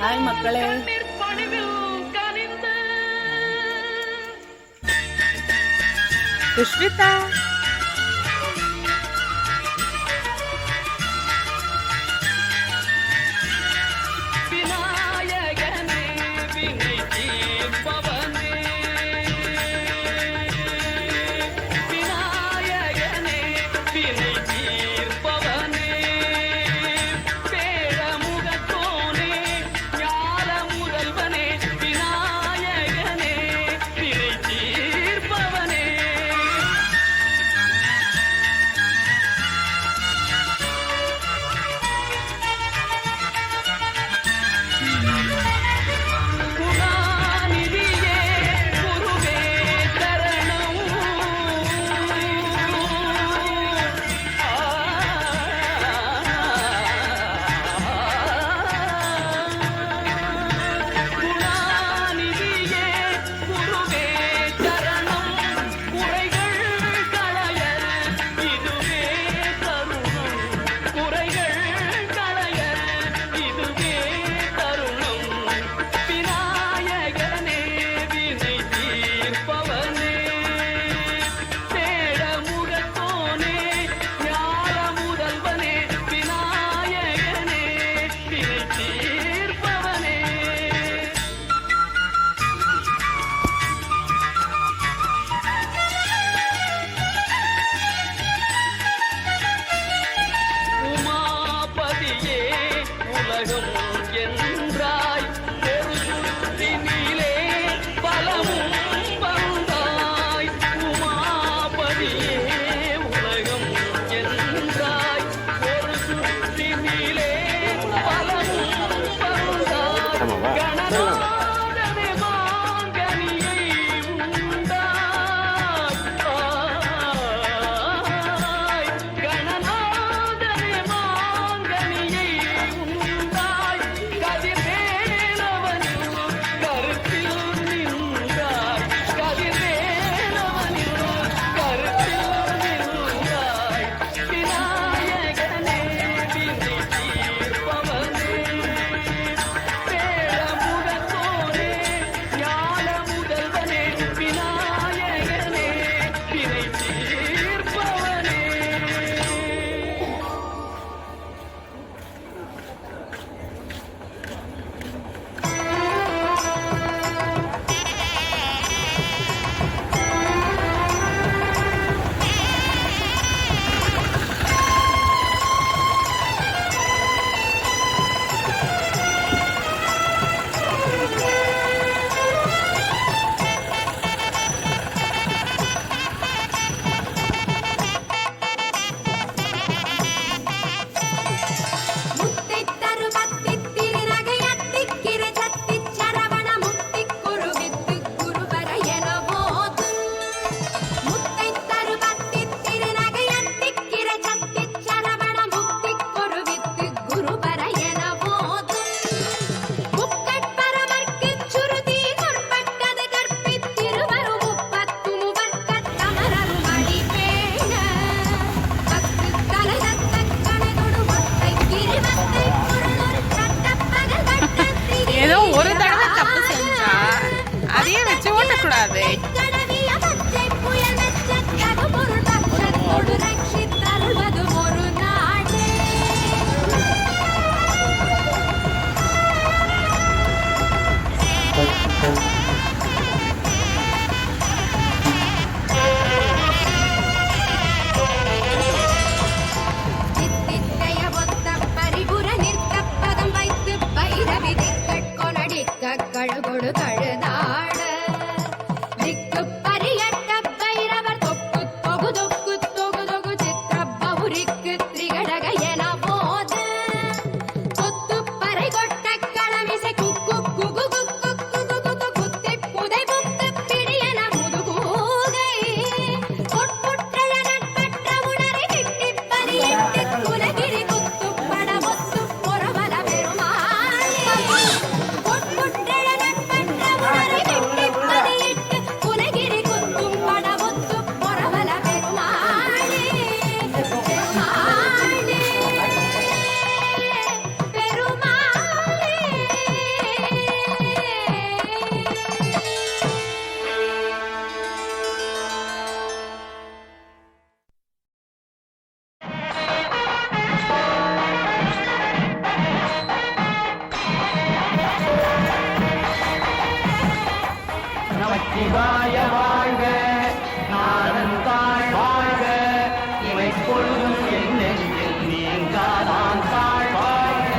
Hi மக்களே. புஷ்பிதா நமசிவாய வாழ்க, நாதந்தாள் வாழ்க, இவை பொழுதும் என் நெஞ்சில் நீங்காதான் தாழ் வாழ்க.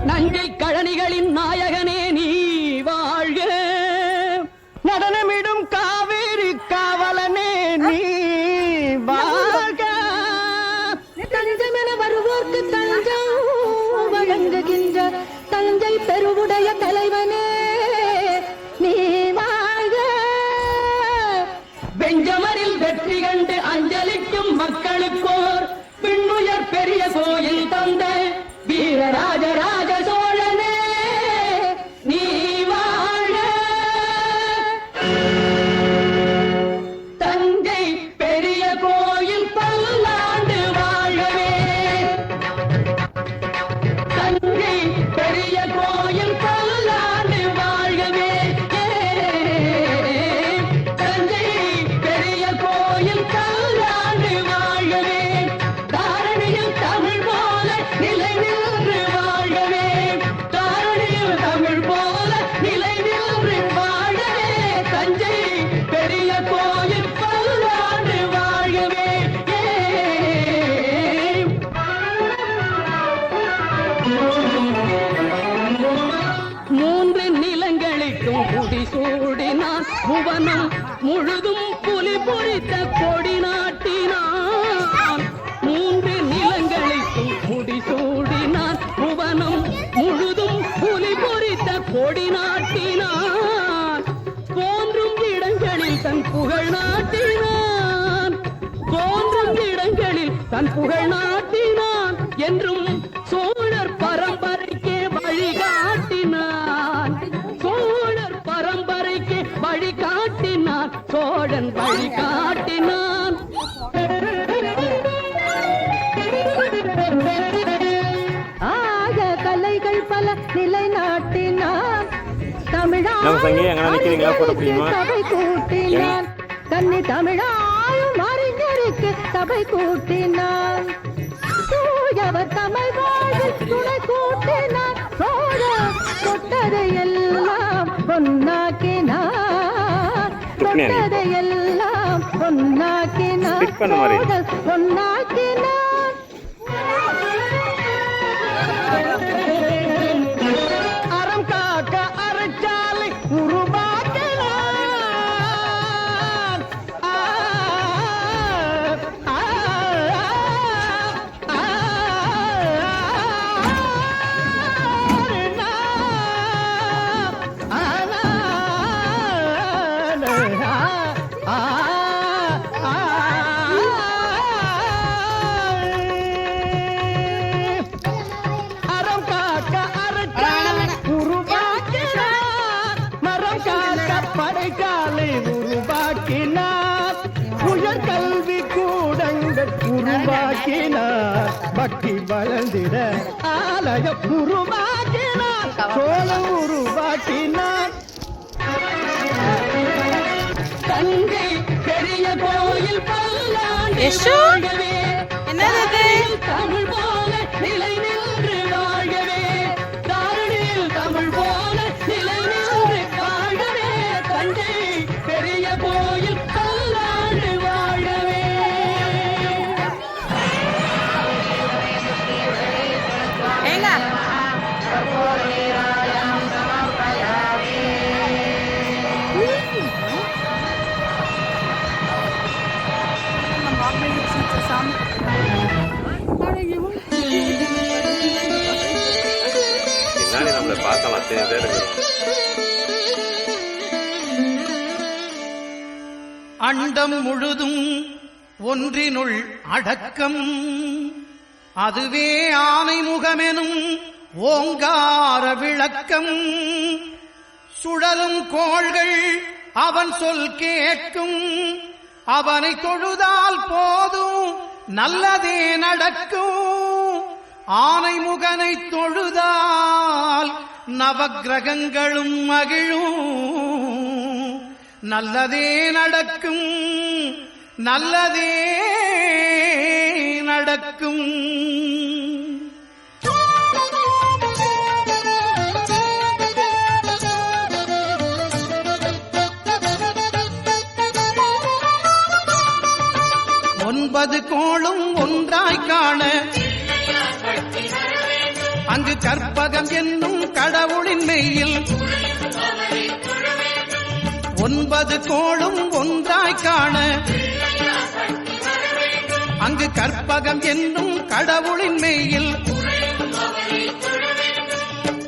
நஞ்சை கழனிகளின் நாயகனே நீ வாழ்க, நடனமிடும் காவேரி காவலனே நீ வாழ்க. தஞ்சமென வருவோர்க்கு தஞ்சம் வழங்குகின்ற தஞ்சை பெருவுடைய தலைவனே நீ வாழ்க. பெஞ்சமரில் வெற்றி கண்டு அஞ்சலிக்கும் மக்களுக்கோர் பின்னுயர் பெரிய கோயில் தந்த வீரராஜராஜ சோழனே நீ வாழ. தஞ்சை பெரிய கோயில் பல்லாண்டு வாழவே, தஞ்சை பெரிய கோயில் பல்லாண்டு வாழவே, தஞ்சை பெரிய கோயில் பல்லாண்டு வாழவே, தாரணியில் தமிழ் போல நிலை நின்று வாழ்கவே, தாரணியில் தமிழ் போல நிலை நின்று வாழவே, தஞ்சை பெரிய கோயில் பல்லாண்டு வாழ்கவே. மூன்று நிலங்களுக்கும் முடிசூடினான், புவனம் முழுதும் புலி பொறித்த கொடி நாட்டினான். மூன்று நிலங்களுக்கும் முடிசூடினான், புவனம் முழுதும் புலி பொறித்த கொடி நாட்டினான். தோன்றும் இடங்களில் தன் புகழ் நாட்டினான், தோன்றும் இடங்களில் தன் புகழ் நாட்டினான். என்றும் சோழர் பரம்பரைக்கே வழிகாட்டினான், சோழர் பரம்பரைக்கு வழிகாட்டினான், சோழன் வழிகாட்டினான். ஆக கலைகள் பல நிலைநாட்டினான், தமிழாளும் சபை கூட்டினான், கன்னி தமிழாளும் அறிஞருக்கு சபை கூட்டினான். தூயவர் தமிழ் வாழ்வில் துணை கூட்டினான், சோழ தொட்டதையெல்லாம் பொன்னாக்கினான், தொட்டதையெல்லாம் பொன்னாக்கினான், பொன்னாக்கினான். அறம் காக்க அறச்சாலை உருவாக்கினான். உருவாக்கினார் பக்தி வளர்ந்திட ஆலயம் உருவாக்கினார் சோழம் உருவாக்கினார் தஞ்சை பெரிய கோயில் பல்லாண்டு என்னது தமிழ் போல நிலை நின்று வாழ்கவே தாரணியில் தமிழ் போல நிலை நின்று வாழ்கவே தஞ்சை பெரிய கோயில் பல்லாண்டு வாழ்கவே ஏங்க பின்னாடி நம்மளை பார்க்கலாம் அத்தனை பேர் இருக்கிறோம். அண்டம் முழுதும் ஒன்றினுள் அடக்கம் அதுவே ஆனை முகமெனும் ஓங்கார விளக்கம் சுழலும் கோள்கள் அவன் சொல் கேட்கும் அவனை தொழுதால் போதும் நல்லதே நடக்கும் ஆனை முகனை தொழுதால் நவக்கிரகங்களும் மகிழும் நல்லதே நடக்கும் நல்லதே நடக்கும் ஒன்பது கோளும் ஒன்றாய் காண அங்கு கற்பகம் என்னும் கடவுளின் மெய்யில் ஒன்பது கோளும் ஒன்றாய் காண அங்கு கற்பகம் என்னும் கடவுளின் மெய்யில்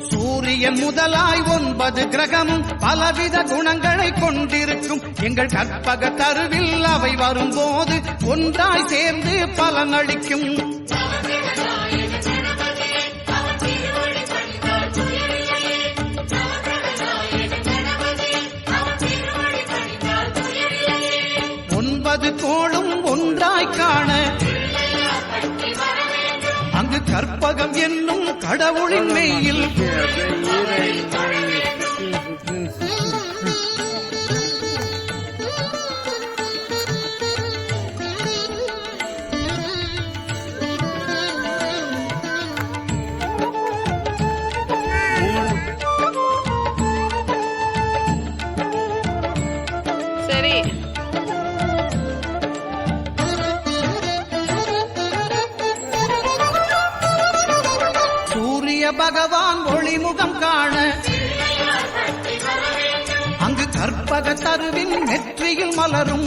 சூரியன் முதலாய் 9 கிரகமும் பலவித குணங்களை கொண்டிருக்கும் எங்கள் கற்பக தருவில் அவை வரும்போது ஒன்றாய் சேர்ந்து பலனளிக்கும் ஒன்பது கோளும் ஒன்றாய் காண அங்கு கற்பகம் என்னும் கடவுளின் மெய்யில் சரி பகவான் ஒளிமுகம் காண அங்கு கற்பக தருவின் நெற்றியில் மலரும்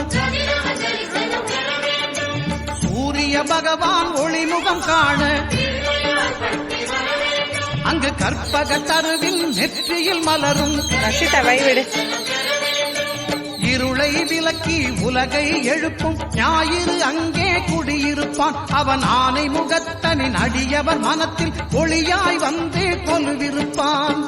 சூரிய பகவான் ஒளிமுகம் காண அங்கு கற்பக தருவின் நெற்றியில் மலரும் ரஷிதா வைவிடு இருளை விலக்கி உலகை எழுப்பும் ஞாயிறு அங்கே குடியிருப்பான் அவன் ஆனை முகத்தனின் அடியவர் மனத்தில் ஒளியாய் வந்து கொலுவிருப்பான்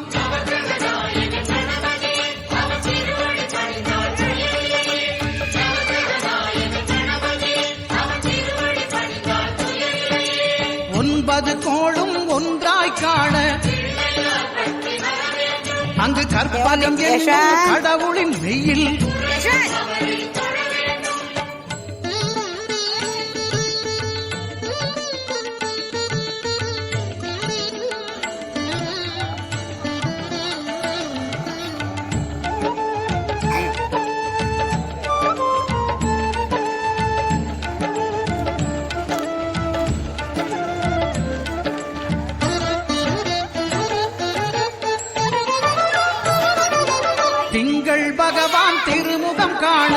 ஒன்பது கோளும் ஒன்றாய் காண அங்கு கற்பகம் என்னும் கடவுளின் வெயில் திங்கள் பகவான் திருமுகம் காண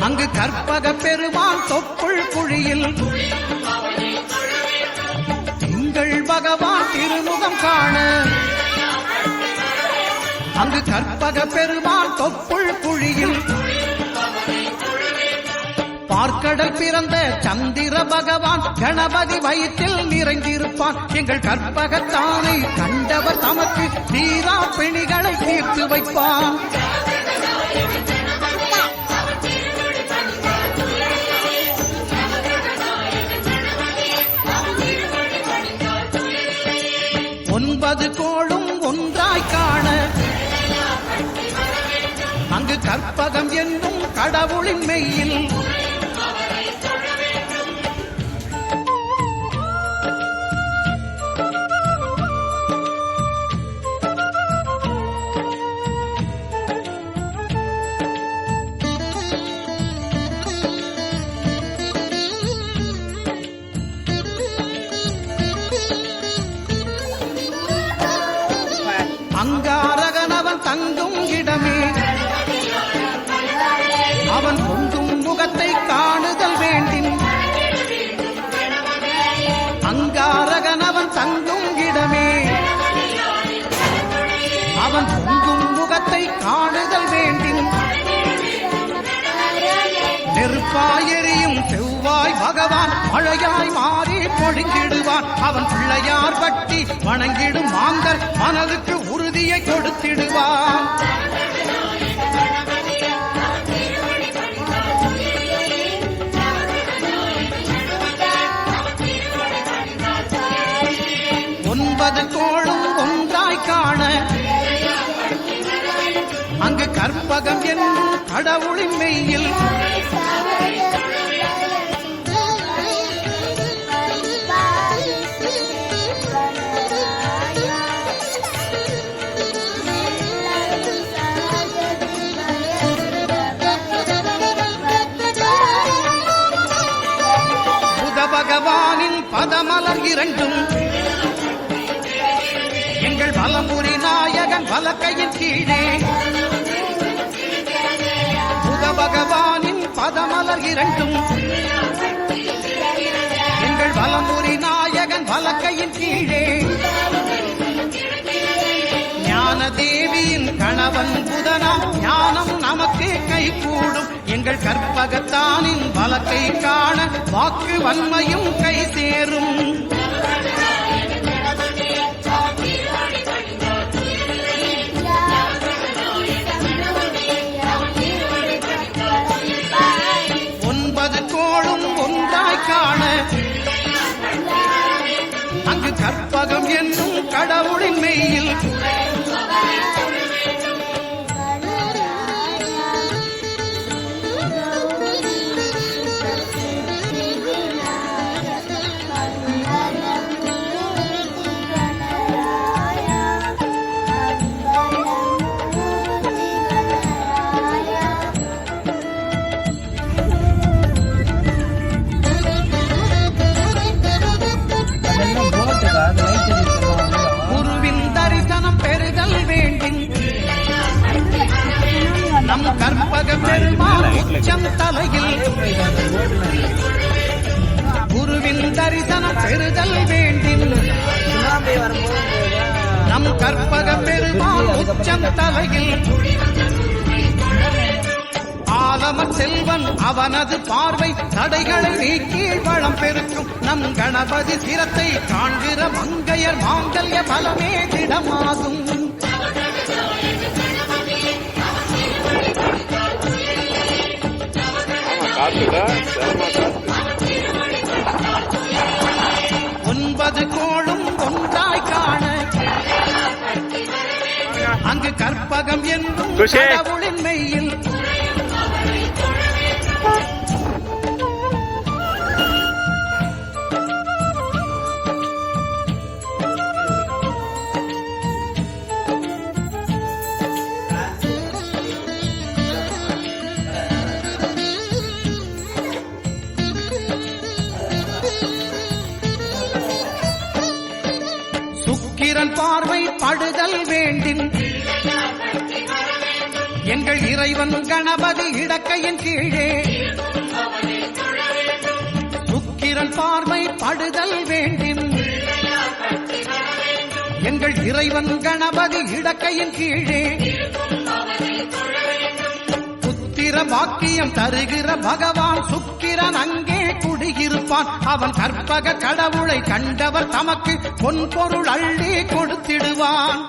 அங்கு கற்பக பெருமான் தொப்புள் குழியில் திங்கள் பகவான் திருமுகம் காண அங்கு கற்பக பெருமான் தொப்புள் குழியில் பார்க்கடல் பிறந்த சந்திர பகவான் கணபதி வயிற்றில் நிறைந்திருப்பான் எங்கள் கற்பகத்தானை கண்டவர் தமக்கு தீரா பிணிகளை தீர்த்து வைப்பான் கோளும் ஒன்றாய் காண அங்கு கற்பகம் என்னும் கடவுளின் மெய்யில் அங்காரகனவன் தங்கும் இடமே அவன் பொங்கும் முகத்தை காணுதல் வேண்டின் அங்காரகனவன் தங்கும் இடமே அவன் பொங்கும் முகத்தை காணுதல் வேண்டின் நெருப்பாய் எரியும் செவ்வாய் பகவான் மழையாய் மாறி பொழிந்திடுவான் அவன் பிள்ளையார் பட்டி வணங்கிடும் மாந்தர் மனதுக்கு உறுதியை கொடுத்திடுவான் ஒன்பது கோளும் ஒன்றாய் காண அங்கு கற்பகம் என்னும் கடவுளின் மெய்யில் பகவானின் பதமலர் இரண்டும் எங்கள் வலம்புரி நாயகன் வலக்கையின் கீழே புத பகவானின் பதமலர் இரண்டும் எங்கள் வலம்புரி நாயகன் வலக்கையின் கீழே ஞான தேவியின் கணவன் புதனாம் ஞானம் நமக்கு கைகூடும் எங்கள் கற்பகத்தானின் வலக்கை காண வாக்கு வன்மையும் கை சேரும் ஒன்பது கோளும் ஒன்றாய் காண அங்கு கற்பகம் என்னும் கடவுளின் மெய்யில் நம் கற்பக பெருமாள் உச்சம் தலையில் குருவின் தரிசனம் பெறுதல் வேண்டின் நம் கற்பக பெருமாள் உச்சம் தலையில் ஆலமர் செல்வன் அவனது பார்வை தடைகளை நீக்கி வளம் பெருக்கும் நம் கணபதி சிரத்தை காண்கிற மங்கையர் மாங்கல்ய பலமே திடமாகும் ஒன்பது கோளும் ஒன்றாய் காண அங்கு கற்பகம் என்னும் கடவுளின் மெய்யில் சுக்கிரன் பார்வை படுதல் வேண்டின் எங்கள் இறைவன் கணபதி இடக்கையின் கீழே சுக்கிரன் பார்வை படுதல் வேண்டின் எங்கள் இறைவன் கணபதி இடக்கையின் கீழே புத்திர பாக்கியம் தருகிற பகவான் சுக்கிரன் அங்கே குடியிருப்பான் அவன் கற்பக கடவுளை கண்டவர் தமக்கு பொன் பொருள் அள்ளி கொடுத்திடுவான்